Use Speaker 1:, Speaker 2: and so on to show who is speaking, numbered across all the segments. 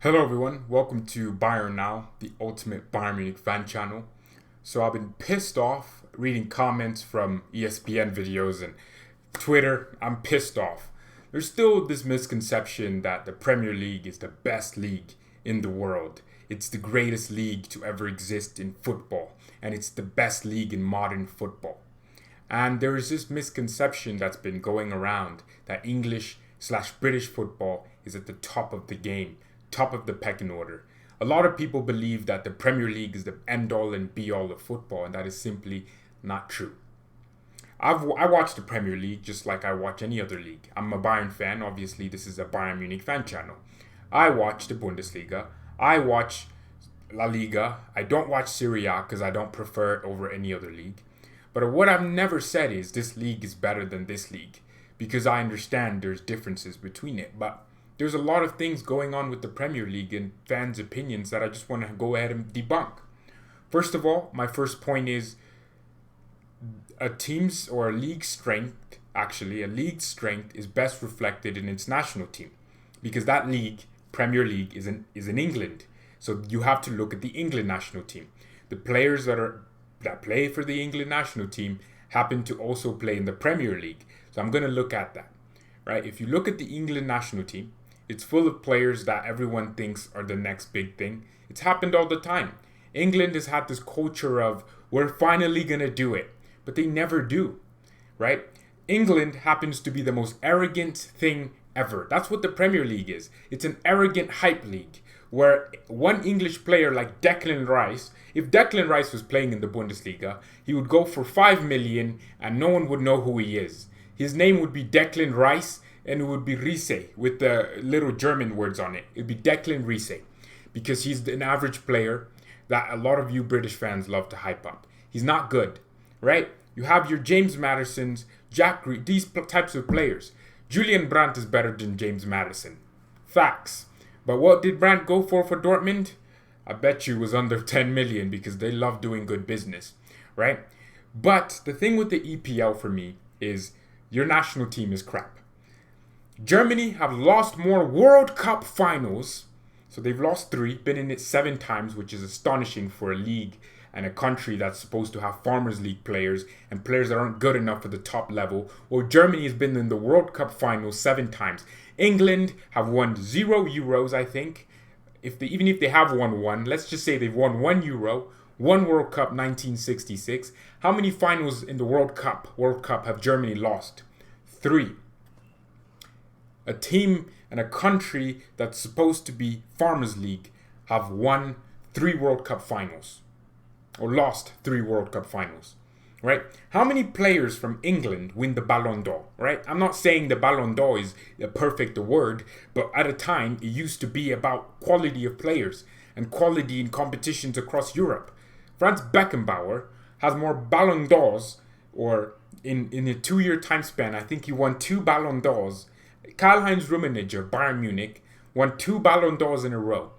Speaker 1: Hello everyone, welcome to BayernNow, the ultimate Bayern Munich fan channel. So I've been pissed off reading comments from ESPN videos and Twitter. I'm pissed off. There's still this misconception that the Premier League is the best league in the world. It's the greatest league to ever exist in football, and it's the best league in modern football. And there is this misconception that's been going around that English/British football is at the top of the game, top of the pecking order. A lot of people believe that the Premier League is the end all and be all of football, and that is simply not true. I watch the Premier League just like I watch any other league. I'm a Bayern fan. Obviously, this is a Bayern Munich fan channel. I watch the Bundesliga. I watch La Liga. I don't watch Serie A because I don't prefer it over any other league. But what I've never said is this league is better than this league, because I understand there's differences between it. But there's a lot of things going on with the Premier League and fans' opinions that I just want to go ahead and debunk. First of all, my first point is a team's or a league's strength, a league's strength is best reflected in its national team, because that league, Premier League, is in England. So you have to look at the England national team. The players that play for the England national team happen to also play in the Premier League. So I'm going to look at that, right? If you look at the England national team, it's full of players that everyone thinks are the next big thing. It's happened all the time. England has had this culture of, we're finally going to do it, but they never do, right? England happens to be the most arrogant thing ever. That's what the Premier League is. It's an arrogant hype league where one English player like Declan Rice, if Declan Rice was playing in the Bundesliga, he would go for 5 million and no one would know who he is. His name would be Declan Rice, and it would be Riese with the little German words on it. It would be Declan Riese, because he's an average player that a lot of you British fans love to hype up. He's not good, right? You have your James Maddisons, these types of players. Julian Brandt is better than James Maddison. Facts. But what did Brandt go for Dortmund? I bet you it was under 10 million, because they love doing good business, right? But the thing with the EPL for me is your national team is crap. Germany have lost more World Cup finals, so they've lost 3, been in it 7 times, which is astonishing for a league and a country that's supposed to have Farmers League players and players that aren't good enough for the top level. Well, Germany has been in the World Cup finals 7 times. England have won 0 Euros, I think. Even if they have won 1, let's just say they've won 1 Euro, 1 World Cup 1966. How many finals in the World Cup have Germany lost? 3. A team and a country that's supposed to be Farmers League have won 3 World Cup finals, or lost 3 World Cup finals, right? How many players from England win the Ballon d'Or, right? I'm not saying the Ballon d'Or is a perfect award, but at a time it used to be about quality of players and quality in competitions across Europe. Franz Beckenbauer has more Ballon d'Ors, or in a 2-year time span, I think he won 2 Ballon d'Ors. Karl-Heinz Rummenigge of Bayern Munich won 2 Ballon d'Ors in a row.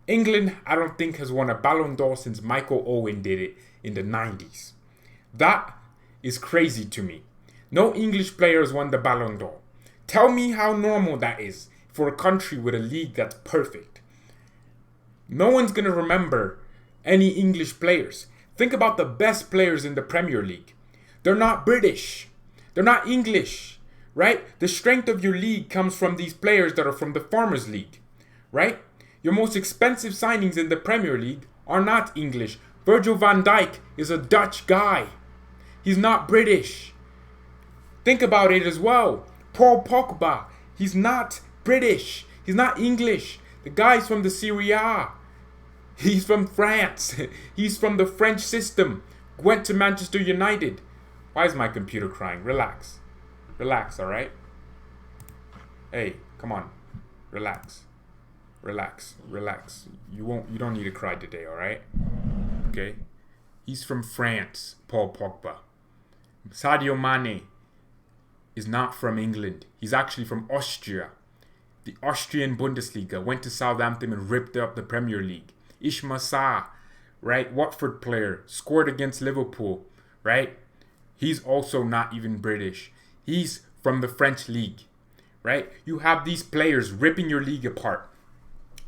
Speaker 1: England, I don't think, has won a Ballon d'Or since Michael Owen did it in the 90s. That is crazy to me. No English player has won the Ballon d'Or. Tell me how normal that is for a country with a league that's perfect. No one's going to remember any English players. Think about the best players in the Premier League. They're not British. They're not English. Right? The strength of your league comes from these players that are from the Farmers League, right? Your most expensive signings in the Premier League are not English. Virgil van Dijk is a Dutch guy. He's not British. Think about it as well. Paul Pogba, he's not British. He's not English. The guy's from the Serie A. He's from France. He's from the French system. Went to Manchester United. Why is my computer crying? Relax. Relax, all right? Hey, come on. Relax. You don't need to cry today, all right? Okay? He's from France, Paul Pogba. Sadio Mane is not from England. He's actually from Austria. The Austrian Bundesliga, went to Southampton and ripped up the Premier League. Ismail Sarr, right? Watford player, scored against Liverpool, right? He's also not even British. He's from the French league, right? You have these players ripping your league apart.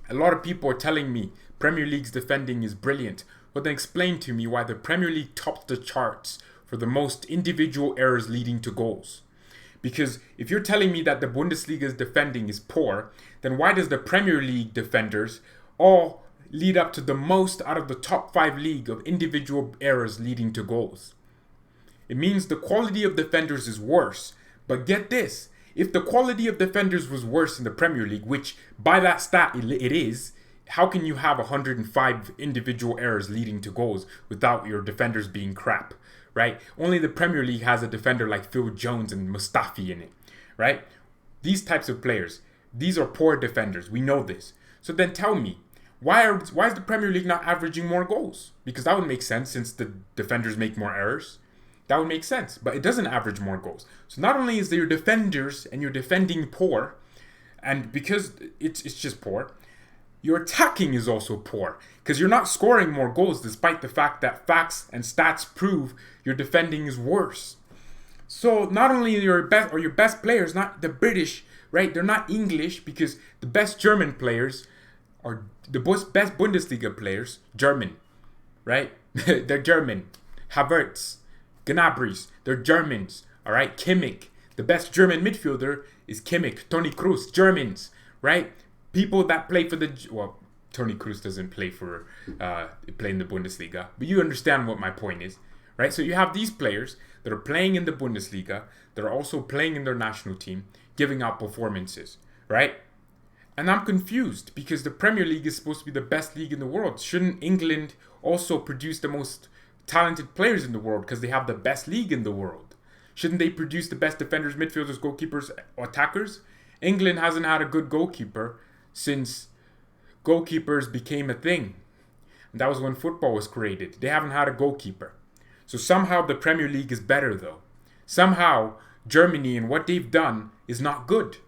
Speaker 1: A lot of people are telling me Premier League's defending is brilliant. Well, then explain to me why the Premier League tops the charts for the most individual errors leading to goals. Because if you're telling me that the Bundesliga's defending is poor, then why does the Premier League defenders all lead up to the most out of the top 5 league of individual errors leading to goals? It means the quality of defenders is worse. But get this, if the quality of defenders was worse in the Premier League, which by that stat it is, how can you have 105 individual errors leading to goals without your defenders being crap, right? Only the Premier League has a defender like Phil Jones and Mustafi in it, right? These types of players, these are poor defenders. We know this. So then tell me, why is the Premier League not averaging more goals? Because that would make sense since the defenders make more errors. That would make sense, but it doesn't average more goals. So not only is there your defenders and you're defending poor, and because it's just poor, your attacking is also poor because you're not scoring more goals despite the fact that facts and stats prove your defending is worse. So not only your best players, not the British, right? They're not English because the best German players are the best Bundesliga players, German, right? They're German. Havertz, Gnabry's, they're Germans, all right? Kimmich, the best German midfielder is Kimmich, Toni Kroos, Germans, right? People that play for Toni Kroos doesn't play in the Bundesliga, but you understand what my point is, right? So you have these players that are playing in the Bundesliga, that are also playing in their national team, giving out performances, right? And I'm confused because the Premier League is supposed to be the best league in the world. Shouldn't England also produce the most talented players in the world because they have the best league in the world? Shouldn't they produce the best defenders, midfielders, goalkeepers, attackers? England hasn't had a good goalkeeper since goalkeepers became a thing. And that was when football was created. They haven't had a goalkeeper. So somehow the Premier League is better though. Somehow Germany and what they've done is not good.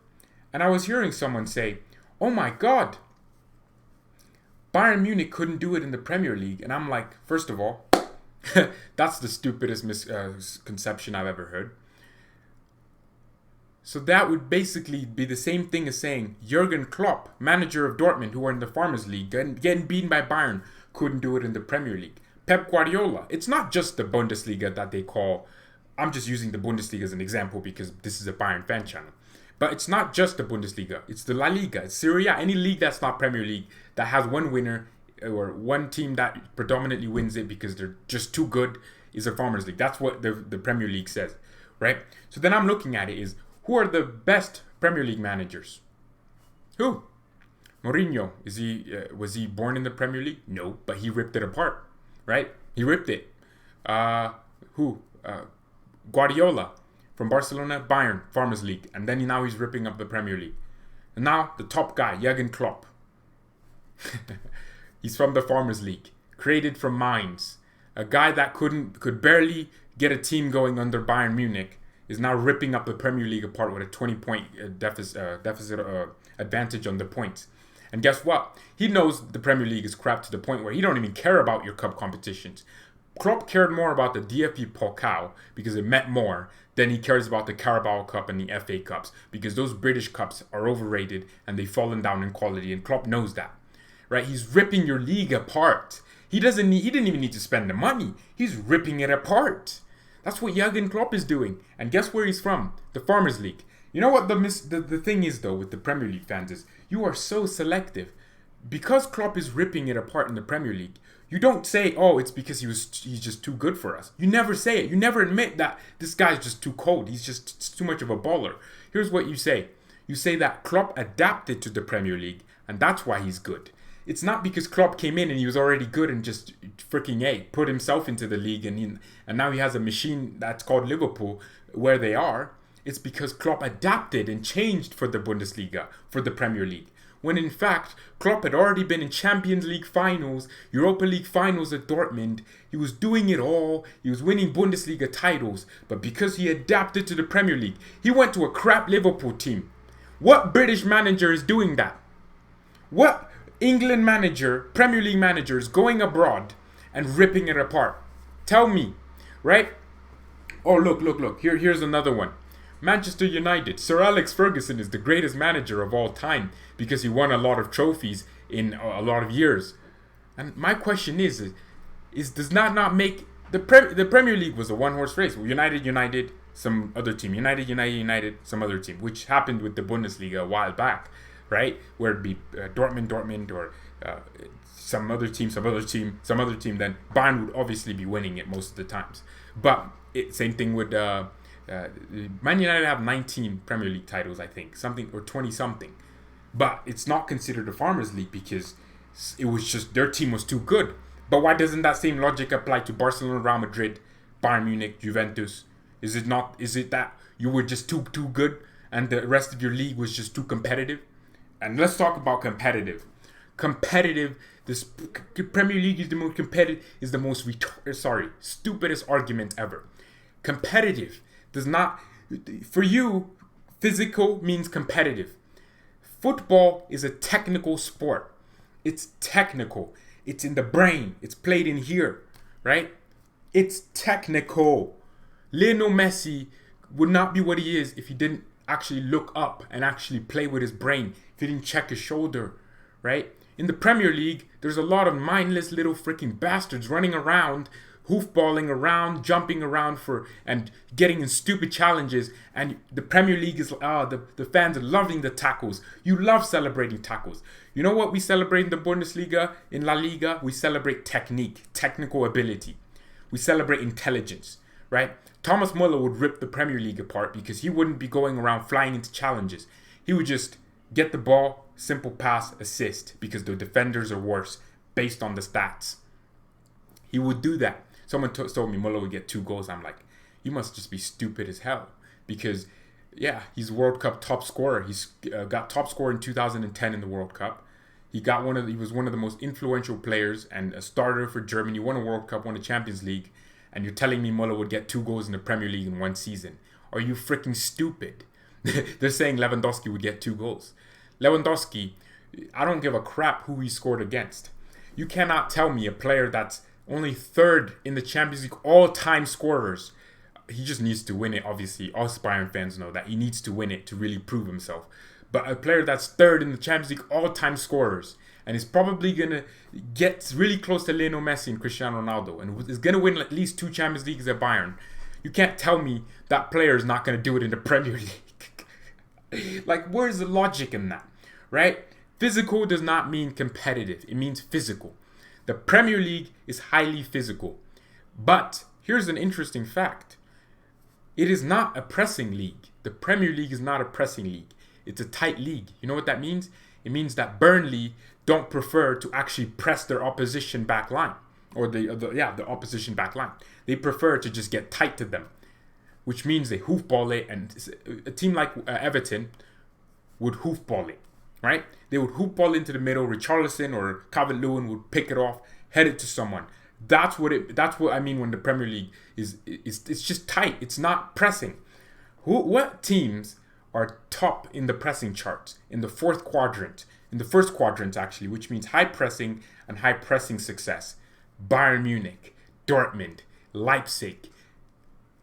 Speaker 1: And I was hearing someone say, oh my God, Bayern Munich couldn't do it in the Premier League. And I'm like, first of all, that's the stupidest misconception I've ever heard. So that would basically be the same thing as saying Jurgen Klopp, manager of Dortmund, who are in the Farmers League, getting beaten by Bayern, couldn't do it in the Premier League. Pep Guardiola, it's not just the Bundesliga that they call, I'm just using the Bundesliga as an example because this is a Bayern fan channel. But it's not just the Bundesliga, it's the La Liga, it's Serie A, any league that's not Premier League, that has one winner or one team that predominantly wins it because they're just too good, is a Farmers League. That's what the Premier League says, right? So then I'm looking at it is, who are the best Premier League managers? Who? Mourinho. Was he born in the Premier League? No, but he ripped it apart, right? He ripped it. Who? Guardiola from Barcelona, Bayern, Farmers League, and then now he's ripping up the Premier League. And now the top guy, Jurgen Klopp. He's from the Farmers League, created from Mainz. A guy that could barely get a team going under Bayern Munich is now ripping up the Premier League apart with a 20-point deficit advantage on the points. And guess what? He knows the Premier League is crap to the point where he don't even care about your cup competitions. Klopp cared more about the DFB Pokal because it meant more than he cares about the Carabao Cup and the FA Cups because those British cups are overrated and they've fallen down in quality, and Klopp knows that. Right? He's ripping your league apart. He didn't even need to spend the money. He's ripping it apart. That's what Jurgen Klopp is doing. And guess where he's from? The Farmers League. You know what the thing is though with the Premier League fans is you are so selective. Because Klopp is ripping it apart in the Premier League, you don't say, oh, it's because he's just too good for us. You never say it. You never admit that this guy's just too cold. He's just too much of a baller. Here's what you say. You say that Klopp adapted to the Premier League and that's why he's good. It's not because Klopp came in and he was already good and just freaking put himself into the league and now he has a machine that's called Liverpool where they are. It's because Klopp adapted and changed for the Bundesliga, for the Premier League. When in fact, Klopp had already been in Champions League finals, Europa League finals at Dortmund. He was doing it all. He was winning Bundesliga titles. But because he adapted to the Premier League, he went to a crap Liverpool team. What British manager is doing that? What England manager, Premier League manager is going abroad and ripping it apart? Tell me, right? Oh, look. Here's another one. Manchester United. Sir Alex Ferguson is the greatest manager of all time because he won a lot of trophies in a lot of years. And my question is does that not make the Premier League was a one-horse race? United, some other team. United, some other team, which happened with the Bundesliga a while back, right? Where it'd be Dortmund, or some other team, then Bayern would obviously be winning it most of the times. But same thing with Man United have 19 Premier League titles, I think, something, or 20 something. But it's not considered a Farmers League because it was just their team was too good. But why doesn't that same logic apply to Barcelona, Real Madrid, Bayern Munich, Juventus? Is it not? Is it that you were just too good and the rest of your league was just too competitive? And let's talk about competitive. This Premier League is the most competitive. Is the most stupidest argument ever. Competitive does not, for you, physical means competitive. Football is a technical sport. It's technical. It's in the brain. It's played in here, right? It's technical. Lionel Messi would not be what he is if he didn't actually look up and actually play with his brain, if he didn't check his shoulder, right? In the Premier League, there's a lot of mindless little freaking bastards running around, hoofballing around, jumping around and getting in stupid challenges. And the Premier League is the fans are loving the tackles. You love celebrating tackles. You know what we celebrate in the Bundesliga, in La Liga? We celebrate technique, technical ability. We celebrate intelligence, right? Thomas Muller would rip the Premier League apart because he wouldn't be going around flying into challenges. He would just get the ball, simple pass, assist, because the defenders are worse based on the stats. He would do that. Someone told me Muller would get 2 goals. I'm like, you must just be stupid as hell. Because, yeah, he's World Cup top scorer. He's got top scorer in 2010 in the World Cup. He was one of the most influential players and a starter for Germany. Won a World Cup, won a Champions League. And you're telling me Muller would get 2 goals in the Premier League in one season. Are you freaking stupid? They're saying Lewandowski would get 2 goals. Lewandowski, I don't give a crap who he scored against. You cannot tell me a player that's only 3rd in the Champions League all-time scorers. He just needs to win it, obviously. Us Bayern fans know that. He needs to win it to really prove himself. But a player that's 3rd in the Champions League all-time scorers and is probably going to get really close to Lionel Messi and Cristiano Ronaldo and is going to win at least 2 Champions Leagues at Bayern. You can't tell me that player is not going to do it in the Premier League. Like, where's the logic in that, right? Physical does not mean competitive. It means physical. The Premier League is highly physical. But here's an interesting fact. It is not a pressing league. The Premier League is not a pressing league. It's a tight league. You know what that means? It means that Burnley don't prefer to actually press their opposition back line. Or the opposition back line. They prefer to just get tight to them. Which means they hoofball it. And a team like Everton would hoofball it. Right? They would hoopball into the middle. Richarlison or Calvert-Lewin would pick it off, head it to someone. That's what I mean when the Premier League is it's just tight. It's not pressing. What teams are top in the pressing charts? In the 4th quadrant. In the 1st quadrant, actually, which means high pressing and high pressing success. Bayern Munich, Dortmund, Leipzig,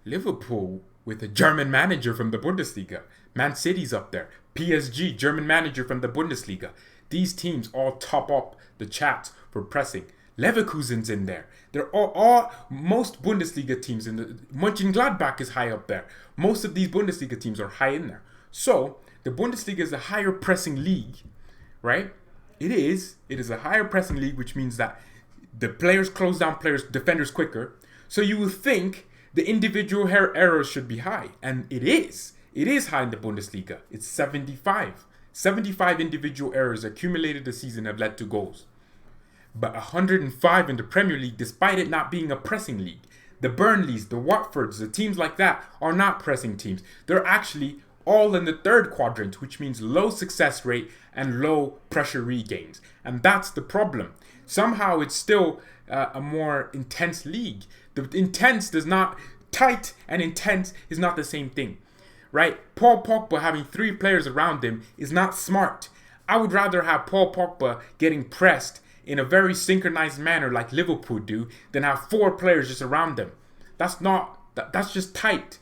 Speaker 1: Liverpool with a German manager from the Bundesliga. Man City's up there. PSG, German manager from the Bundesliga. These teams all top up the charts for pressing. Leverkusen's in there. They're all most Bundesliga teams in the Mönchengladbach is high up there. Most of these Bundesliga teams are high in there. So the Bundesliga is a higher pressing league, right? It is a higher pressing league, which means that the players close down defenders quicker. So you would think the individual errors should be high, and it is. It is high in the Bundesliga. It's 75. 75 individual errors accumulated this season have led to goals. But 105 in the Premier League, despite it not being a pressing league. The Burnleys, the Watfords, the teams like that are not pressing teams. They're actually all in the 3rd quadrant, which means low success rate and low pressure regains. And that's the problem. Somehow it's still a more intense league. The intense does not, tight and intense is not the same thing. Right? Paul Pogba having 3 players around him is not smart. I would rather have Paul Pogba getting pressed in a very synchronized manner like Liverpool do than have 4 players just around them. That's just tight.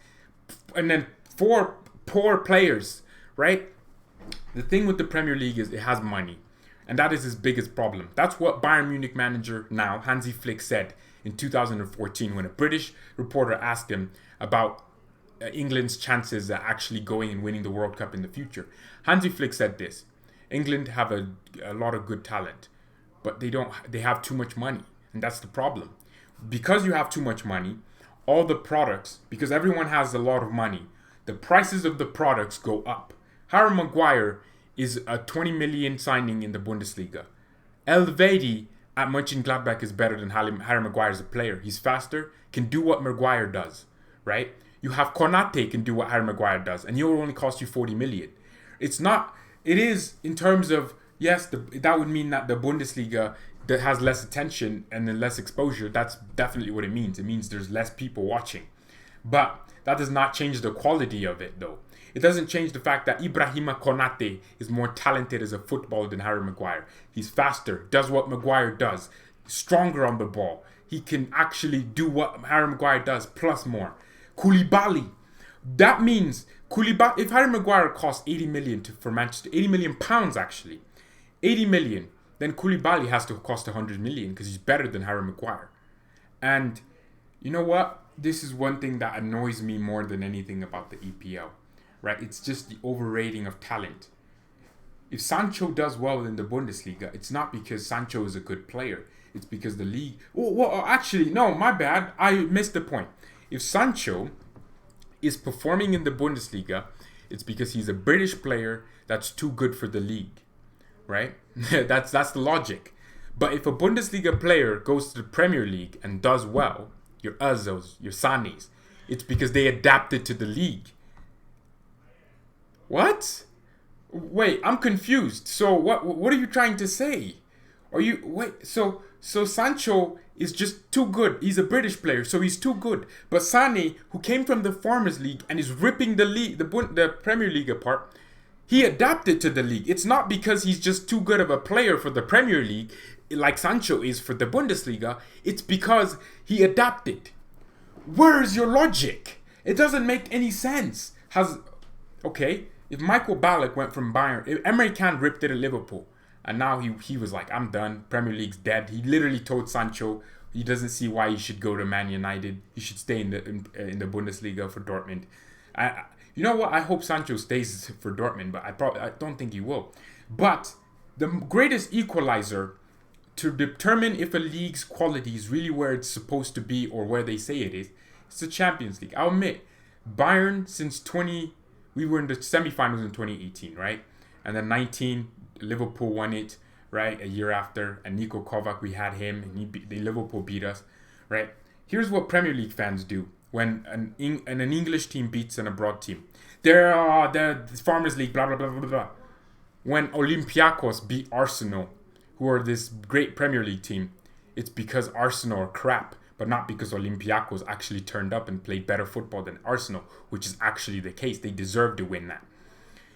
Speaker 1: And then 4 poor players, right? The thing with the Premier League is it has money. And that is his biggest problem. That's what Bayern Munich manager now, Hansi Flick, said in 2014 when a British reporter asked him about England's chances at actually going and winning the World Cup in the future. Hansi Flick said this: England have a lot of good talent, but they have too much money. And that's the problem. Because you have too much money, all the products, because everyone has a lot of money, the prices of the products go up. Harry Maguire is a 20 million signing in the Bundesliga. Elvedi at Mönchengladbach is better than Harry Maguire as a player. He's faster, can do what Maguire does, right? You have Konate can do what Harry Maguire does, and he'll only cost you 40 million. It is in terms of, yes, that would mean that the Bundesliga that has less attention and then less exposure. That's definitely what it means. It means there's less people watching. But that does not change the quality of it, though. It doesn't change the fact that Ibrahima Konate is more talented as a footballer than Harry Maguire. He's faster, does what Maguire does, stronger on the ball. He can actually do what Harry Maguire does, plus more. Koulibaly. That means if Harry Maguire costs 80 million for Manchester, 80 million pounds actually, 80 million, then Koulibaly has to cost 100 million because he's better than Harry Maguire. And you know what? This is one thing that annoys me more than anything about the EPL, right? It's just the overrating of talent. If Sancho does well in the Bundesliga, it's not because Sancho is a good player. It's because the league... actually, no, my bad. I missed the point. If Sancho is performing in the Bundesliga, it's because he's a British player that's too good for the league, right? that's the logic. But if a Bundesliga player goes to the Premier League and does well, your Ozils, your Sanis, it's because they adapted to the league. What? Wait, I'm confused. So what are you trying to say? So Sancho is just too good. He's a British player, so he's too good. But Sane, who came from the Farmers League and is ripping the league, the Premier League apart, he adapted to the league. It's not because he's just too good of a player for the Premier League, like Sancho is for the Bundesliga. It's because he adapted. Where's your logic? It doesn't make any sense. If Michael Ballack went from Bayern, if Emre Can ripped it at Liverpool, and now he was like, I'm done, Premier League's dead. He literally told Sancho he doesn't see why he should go to Man United. He should stay in the Bundesliga for Dortmund. You know what? I hope Sancho stays for Dortmund, but I don't think he will. But the greatest equalizer to determine if a league's quality is really where it's supposed to be or where they say it is, it's the Champions League. I'll admit, Bayern we were in the semifinals in 2018, right? And then 19, Liverpool won it, right? A year after, and Niko Kovac, we had him, and Liverpool beat us, right? Here's what Premier League fans do when an English team beats an abroad team. The Farmers League, blah, blah, blah, blah, blah. When Olympiacos beat Arsenal, who are this great Premier League team, it's because Arsenal are crap, but not because Olympiacos actually turned up and played better football than Arsenal, which is actually the case. They deserve to win that.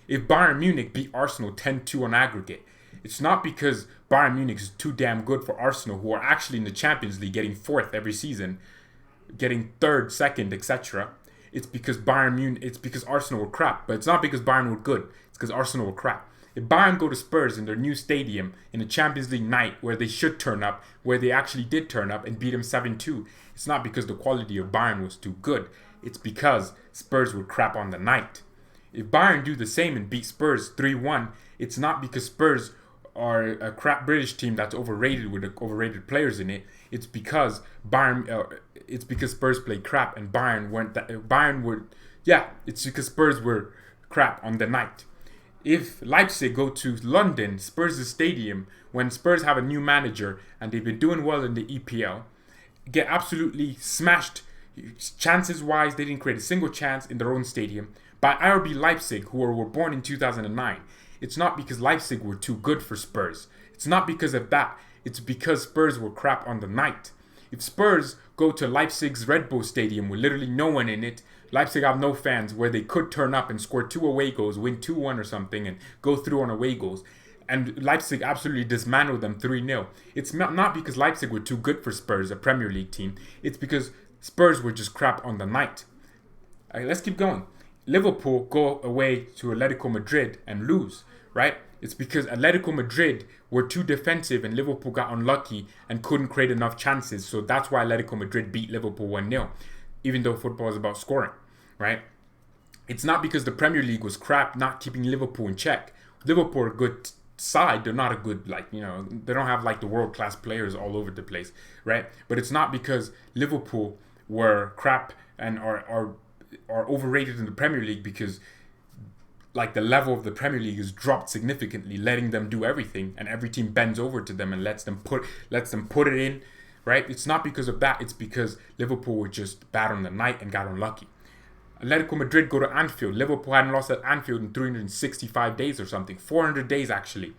Speaker 1: If Bayern Munich beat Arsenal 10-2 on aggregate, it's not because Bayern Munich is too damn good for Arsenal, who are actually in the Champions League getting fourth every season, getting third, second, etc. It's because Arsenal were crap, but it's not because Bayern were good. It's because Arsenal were crap. If Bayern go to Spurs in their new stadium in a Champions League night where they should turn up, where they actually did turn up and beat them 7-2, it's not because the quality of Bayern was too good. It's because Spurs were crap on the night. If Bayern do the same and beat Spurs 3-1, it's not because Spurs are a crap British team that's overrated with overrated players in it. It's because Spurs played crap and it's because Spurs were crap on the night. If Leipzig go to London, Spurs' stadium, when Spurs have a new manager and they've been doing well in the EPL, get absolutely smashed chances-wise, they didn't create a single chance in their own stadium, by RB Leipzig, who were born in 2009. It's not because Leipzig were too good for Spurs. It's not because of that. It's because Spurs were crap on the night. If Spurs go to Leipzig's Red Bull Stadium with literally no one in it, Leipzig have no fans, where they could turn up and score 2 away goals, win 2-1 or something, and go through on away goals, and Leipzig absolutely dismantled them 3-0. It's not because Leipzig were too good for Spurs, a Premier League team. It's because Spurs were just crap on the night. All right, let's keep going. Liverpool go away to Atletico Madrid and lose, right? It's because Atletico Madrid were too defensive and Liverpool got unlucky and couldn't create enough chances. So that's why Atletico Madrid beat Liverpool 1-0, even though football is about scoring, right? It's not because the Premier League was crap, not keeping Liverpool in check. Liverpool are a good side. They're not a good, they don't have like the world-class players all over the place, right? But it's not because Liverpool were crap and are overrated in the Premier League, because like the level of the Premier League has dropped significantly, letting them do everything, and every team bends over to them and lets them put it in, right? It's not because of that. It's because Liverpool were just bad on the night and got unlucky. Atletico Madrid go to Anfield. Liverpool hadn't lost at Anfield in 365 days or something. 400 days, actually.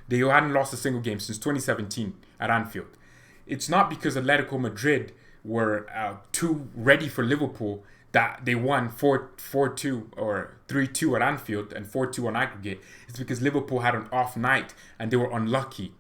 Speaker 1: They hadn't lost a single game since 2017 at Anfield. It's not because Atletico Madrid were too ready for Liverpool that they won 4-2 or 3-2 at Anfield and 4-2 on aggregate. It's because Liverpool had an off night and they were unlucky.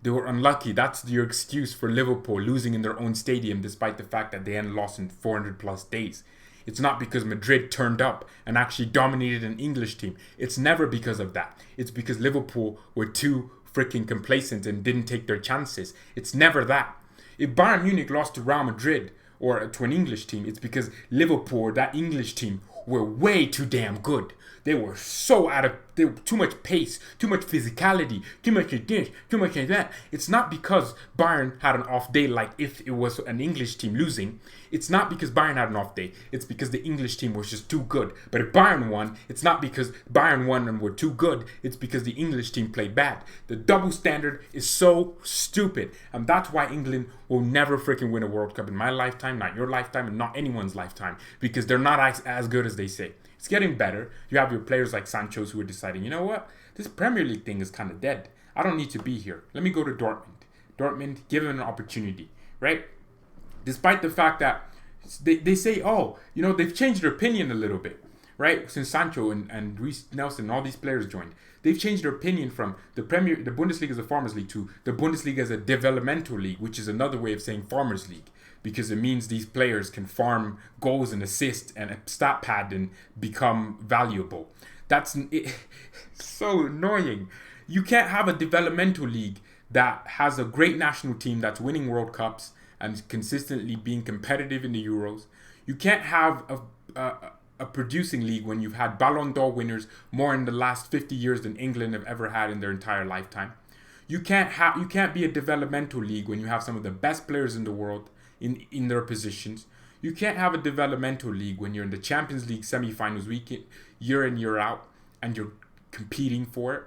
Speaker 1: They were unlucky. That's your excuse for Liverpool losing in their own stadium despite the fact that they hadn't lost in 400 plus days. It's not because Madrid turned up and actually dominated an English team. It's never because of that. It's because Liverpool were too freaking complacent and didn't take their chances. It's never that. If Bayern Munich lost to Real Madrid or to an English team, it's because Liverpool, that English team, were way too damn good. They were too much pace, too much physicality, too much of this, too much of that. It's not because Bayern had an off day, like if it was an English team losing. It's not because Bayern had an off day. It's because the English team was just too good. But if Bayern won, it's not because Bayern won and were too good. It's because the English team played bad. The double standard is so stupid. And that's why England will never freaking win a World Cup in my lifetime, not your lifetime, and not anyone's lifetime. Because they're not as good as they say. It's getting better. You have your players like Sancho who are deciding, you know what? This Premier League thing is kind of dead. I don't need to be here. Let me go to Dortmund. Dortmund, give them an opportunity, right? Despite the fact that they say, oh, they've changed their opinion a little bit, right? Since Sancho and Reece Nelson and all these players joined. They've changed their opinion from the Bundesliga as a farmers league to the Bundesliga as a developmental league, which is another way of saying farmers league. Because it means these players can farm goals and assists and a stat pad and become valuable. That's so annoying. You can't have a developmental league that has a great national team that's winning World Cups and consistently being competitive in the Euros. You can't have a producing league when you've had Ballon d'Or winners more in the last 50 years than England have ever had in their entire lifetime. You can't be a developmental league when you have some of the best players in the world in their positions. You can't have a developmental league when you're in the Champions League semi-finals year in, year out, and you're competing for it.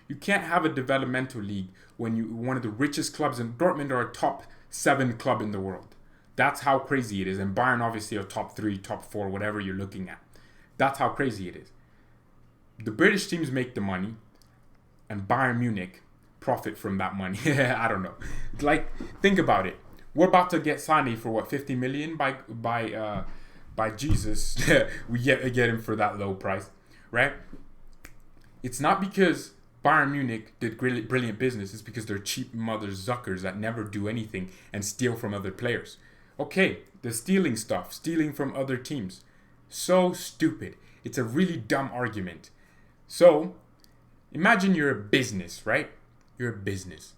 Speaker 1: You can't have a developmental league when you're one of the richest clubs, and Dortmund are a top 7 club in the world. That's how crazy it is. And Bayern obviously are top 3, top 4, whatever you're looking at. That's how crazy it is. The British teams make the money, and Bayern Munich profit from that money. I don't know. Think about it. We're about to get Sane for what, 50 million by Jesus. We get him for that low price, right? It's not because Bayern Munich did brilliant business. It's because they're cheap mother zuckers that never do anything and steal from other players. Okay, the stealing stuff, stealing from other teams. So stupid. It's a really dumb argument. So, imagine you're a business, right? You're a business.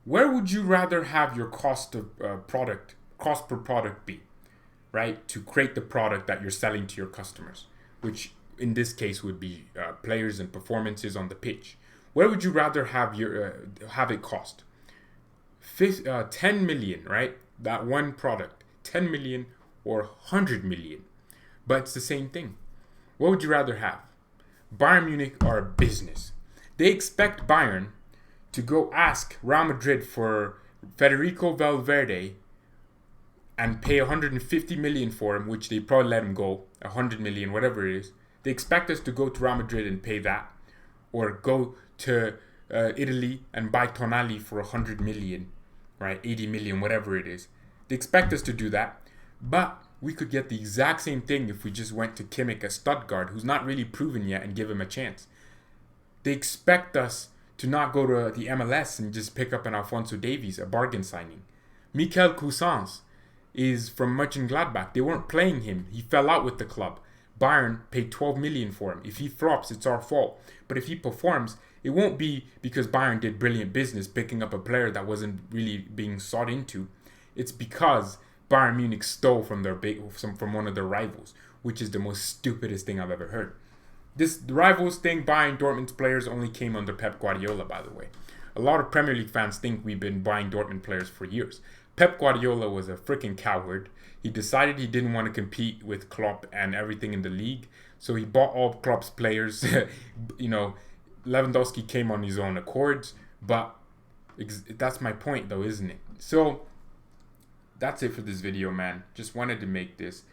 Speaker 1: Where would you rather have your cost per product be, right? To create the product that you're selling to your customers, which in this case would be players and performances on the pitch. Where would you rather have have it cost? 10 million, right? That one product, 10 million or 100 million, but it's the same thing. What would you rather have? Bayern Munich are a business. They expect Bayern to go ask Real Madrid for Federico Valverde and pay 150 million for him, which they probably let him go, 100 million, whatever it is. They expect us to go to Real Madrid and pay that, or go to Italy and buy Tonali for 100 million, right? 80 million, whatever it is. They expect us to do that, but we could get the exact same thing if we just went to Kimmich at Stuttgart, who's not really proven yet, and give him a chance. They expect us to not go to the MLS and just pick up an Alphonso Davies, a bargain signing. Mikel Cousins is from Mönchengladbach. They weren't playing him. He fell out with the club. Bayern paid 12 million for him. If he flops, it's our fault. But if he performs, it won't be because Bayern did brilliant business picking up a player that wasn't really being sought into. It's because Bayern Munich stole from from one of their rivals, which is the most stupidest thing I've ever heard. This rivals thing, buying Dortmund's players, only came under Pep Guardiola, by the way. A lot of Premier League fans think we've been buying Dortmund players for years. Pep Guardiola was a freaking coward. He decided he didn't want to compete with Klopp and everything in the league, so he bought all Klopp's players. Lewandowski came on his own accords, but that's my point, though, isn't it? So that's it for this video, man. Just wanted to make this.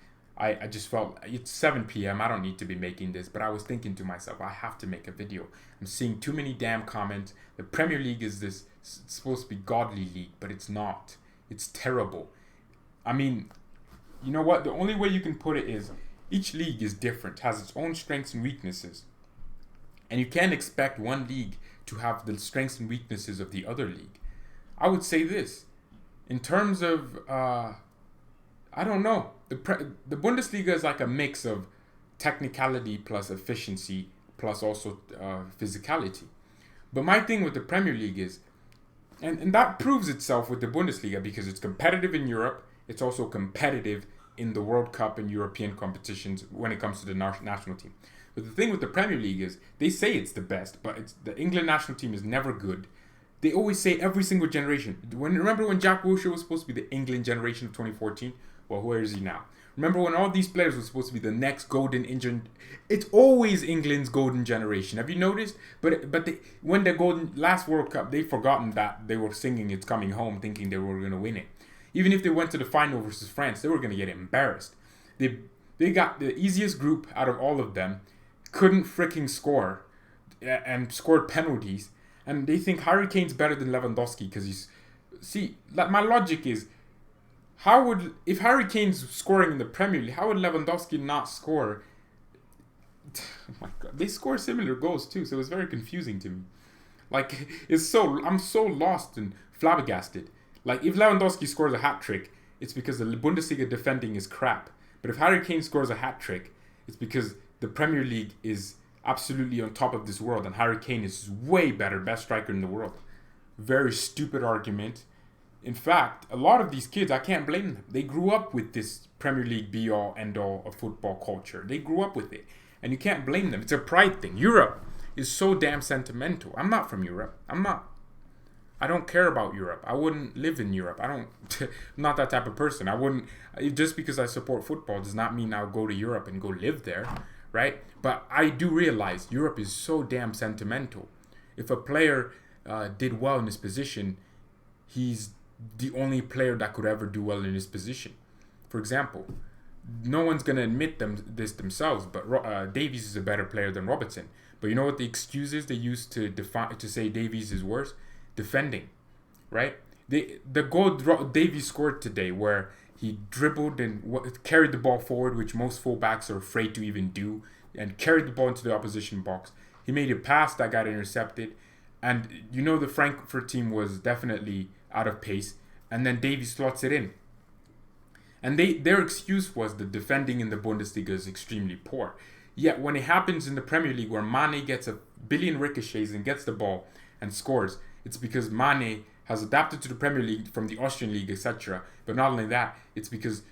Speaker 1: I just felt it's 7 p.m. I don't need to be making this, but I was thinking to myself, I have to make a video. I'm seeing too many damn comments. The Premier League is this supposed to be godly league, but it's not. It's terrible. I mean, you know what? The only way you can put it is each league is different, has its own strengths and weaknesses. And you can't expect one league to have the strengths and weaknesses of the other league. I would say this. In terms of, I don't know. The Bundesliga is like a mix of technicality plus efficiency plus also physicality. But my thing with the Premier League is, and that proves itself with the Bundesliga because it's competitive in Europe. It's also competitive in the World Cup and European competitions when it comes to the national team. But the thing with the Premier League is they say it's the best, but the England national team is never good. They always say every single generation. Remember when Jack Wilshere was supposed to be the England generation of 2014? Well, where is he now? Remember when all these players were supposed to be the next golden England? It's always England's golden generation. Have you noticed? But when the last World Cup, they've forgotten that they were singing "It's Coming Home," thinking they were going to win it. Even if they went to the final versus France, they were going to get embarrassed. They got the easiest group out of all of them, couldn't freaking score, and scored penalties. And they think Harry Kane's better than Lewandowski because my logic is, if Harry Kane's scoring in the Premier League, how would Lewandowski not score? Oh my God, they score similar goals too, so it's very confusing to me. I'm so lost and flabbergasted. Like, if Lewandowski scores a hat-trick, it's because the Bundesliga defending is crap. But if Harry Kane scores a hat-trick, it's because the Premier League is absolutely on top of this world, and Harry Kane is way better, best striker in the world. Very stupid argument. In fact, a lot of these kids, I can't blame them. They grew up with this Premier League be-all, end-all of football culture. They grew up with it, and you can't blame them. It's a pride thing. Europe is so damn sentimental. I'm not from Europe. I don't care about Europe. I wouldn't live in Europe. I'm not that type of person. I wouldn't, just because I support football does not mean I'll go to Europe and go live there, right? But I do realize Europe is so damn sentimental. If a player did well in his position, he's the only player that could ever do well in his position. For example, no one's going to admit this themselves, but Davies is a better player than Robertson. But you know what the excuse is they use to say Davies is worse? Defending, right? The goal Davies scored today, where he dribbled and carried the ball forward, which most fullbacks are afraid to even do, and carried the ball into the opposition box. He made a pass that got intercepted, and the Frankfurt team was definitely out of pace, and then Davies slots it in. And their excuse was the defending in the Bundesliga is extremely poor. Yet when it happens in the Premier League, where Mane gets a billion ricochets and gets the ball and scores, it's because Mane has adapted to the Premier League from the Austrian League, etc. But not only that, it's because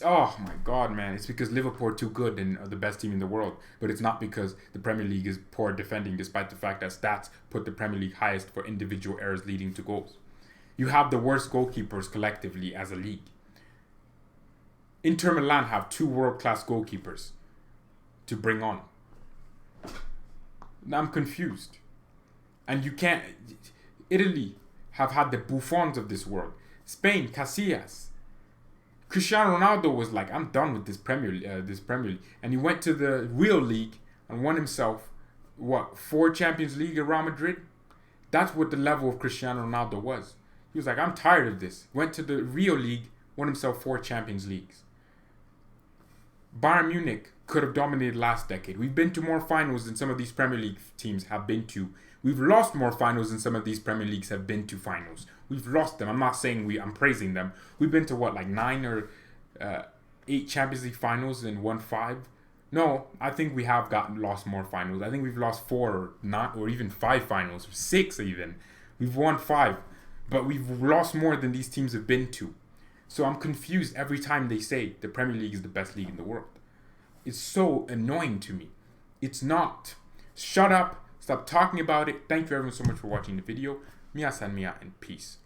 Speaker 1: oh my God, man. It's because Liverpool are too good and are the best team in the world. But it's not because the Premier League is poor defending, despite the fact that stats put the Premier League highest for individual errors leading to goals. You have the worst goalkeepers collectively as a league. Inter Milan have 2 world-class goalkeepers to bring on. Now I'm confused. And you can't... Italy have had the Buffons of this world. Spain, Casillas. Cristiano Ronaldo was like, I'm done with this Premier League. And he went to the real league and won himself, 4 Champions League at Real Madrid? That's what the level of Cristiano Ronaldo was. He was like, I'm tired of this. Went to the real league, won himself 4 Champions Leagues. Bayern Munich could have dominated last decade. We've been to more finals than some of these Premier League teams have been to. We've lost more finals than some of these Premier Leagues have been to finals. We've lost them. I'm not saying I'm praising them. We've been to 9 or 8 Champions League finals and won 5? No, I think we have lost more finals. I think we've lost 4 or not, or even 5 finals, or 6 even. We've won 5, but we've lost more than these teams have been to. So I'm confused every time they say the Premier League is the best league in the world. It's so annoying to me. It's not. Shut up. Stop talking about it. Thank you everyone so much for watching the video. Mia san mia and peace.